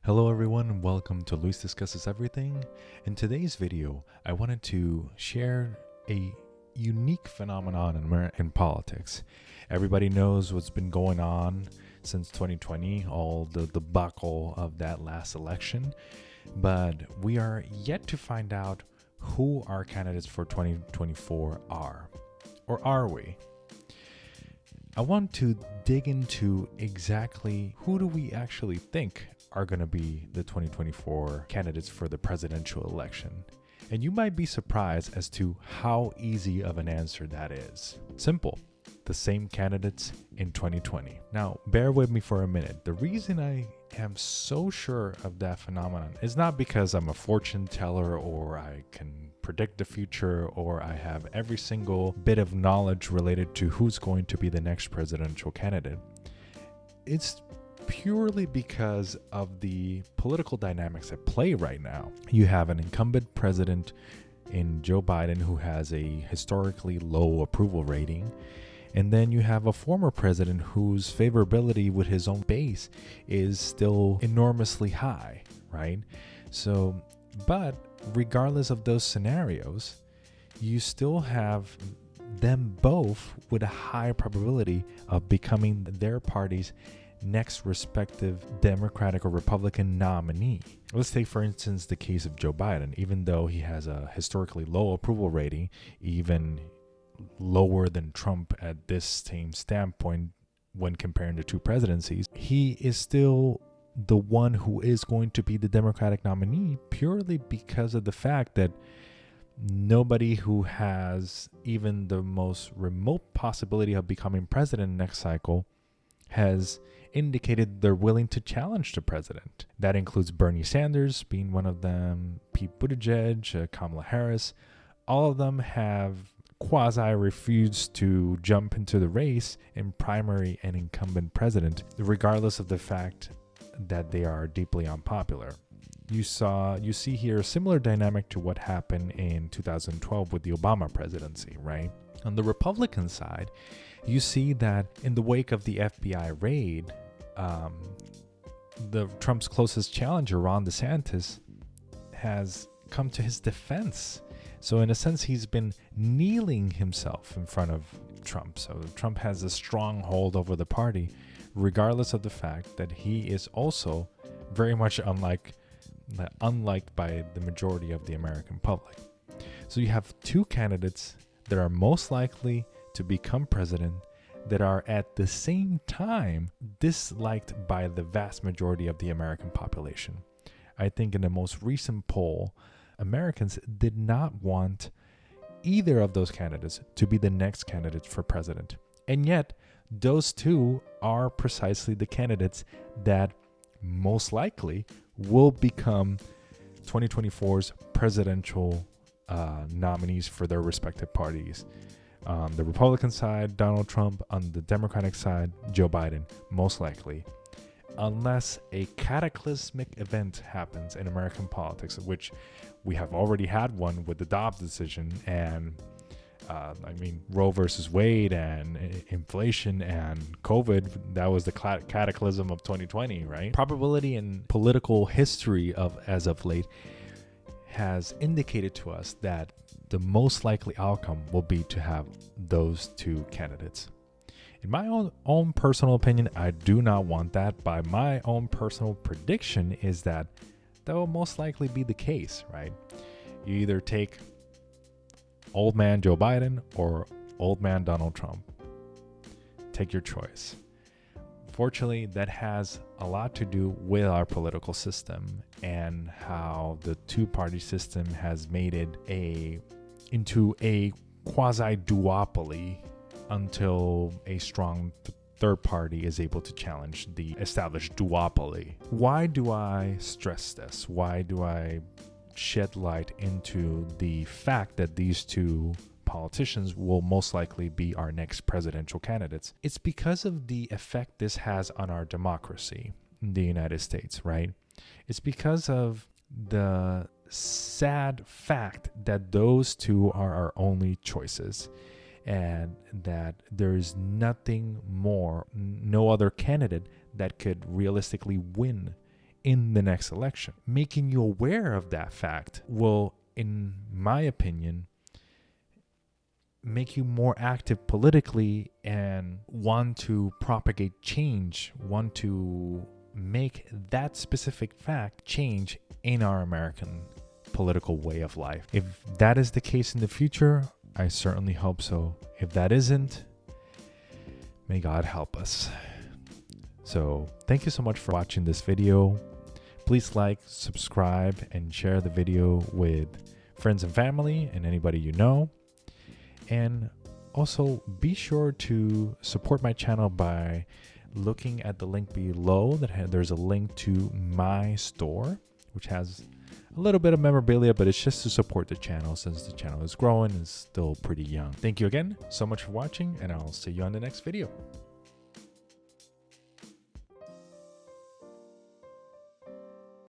Hello everyone and welcome to Luis Discusses Everything. In today's video, I wanted to share a unique phenomenon in politics. Everybody knows what's been going on since 2020, all the debacle of that last election, but we are yet to find out who our candidates for 2024 are. Or are we? I want to dig into exactly who do we actually think are going to be the 2024 candidates for the presidential election. And you might be surprised as to how easy of an answer that is. Simple. The same candidates in 2020. Now, bear with me for a minute. The reason I am so sure of that phenomenon is not because I'm a fortune teller or I can predict the future or I have every single bit of knowledge related to who's going to be the next presidential candidate. It's purely because of the political dynamics at play right now. You have an incumbent president in Joe Biden who has a historically low approval rating. And then you have a former president whose favorability with his own base is still enormously high, right? So, but regardless of those scenarios, you still have them both with a high probability of becoming their party's next respective Democratic or Republican nominee. Let's take, for instance, the case of Joe Biden. Even though he has a historically low approval rating, even lower than Trump at this same standpoint when comparing the two presidencies, he is still the one who is going to be the Democratic nominee purely because of the fact that nobody who has even the most remote possibility of becoming president next cycle has indicated they're willing to challenge the president. That includes Bernie Sanders being one of them, Pete Buttigieg, Kamala Harris. All of them have quasi-refused to jump into the race in primary and incumbent president, regardless of the fact that they are deeply unpopular. You see here a similar dynamic to what happened in 2012 with the Obama presidency, right? On the Republican side, you see that in the wake of the FBI raid, Trump's closest challenger, Ron DeSantis, has come to his defense. So in a sense, he's been kneeling himself in front of Trump. So Trump has a strong hold over the party, regardless of the fact that he is also very much unliked by the majority of the American public. So you have two candidates that are most likely to become president that are at the same time disliked by the vast majority of the American population. I think in the most recent poll, Americans did not want either of those candidates to be the next candidate for president. And yet, those two are precisely the candidates that most likely will become 2024's presidential nominees for their respective parties. On the Republican side, Donald Trump. On the Democratic side, Joe Biden, most likely. Unless a cataclysmic event happens in American politics, which we have already had one with the Dobbs decision and Roe versus Wade and inflation and COVID, that was the cataclysm of 2020, right? Probability and political history as of late has indicated to us that the most likely outcome will be to have those two candidates. In my own personal opinion, I do not want that. By my own personal prediction is that will most likely be the case, right? You either take old man Joe Biden or old man Donald Trump. Take your choice. Fortunately, that has a lot to do with our political system and how the two-party system has made it into a quasi-duopoly until a strong third party is able to challenge the established duopoly. Why do I stress this? Why do I shed light into the fact that these two politicians will most likely be our next presidential candidates? It's because of the effect this has on our democracy in the United States, right? It's because of the sad fact that those two are our only choices and that there is nothing more, no other candidate that could realistically win in the next election. Making you aware of that fact will, in my opinion, make you more active politically and want to propagate change, want to make that specific fact change in our American political way of life. If that is the case in the future, I certainly hope so. If that isn't, may God help us. So thank you so much for watching this video. Please like, subscribe, and share the video with friends and family and anybody you know. And also be sure to support my channel by looking at the link below. There's a link to my store, which has a little bit of memorabilia, but it's just to support the channel since the channel is growing and is still pretty young. Thank you again so much for watching, and I'll see you on the next video.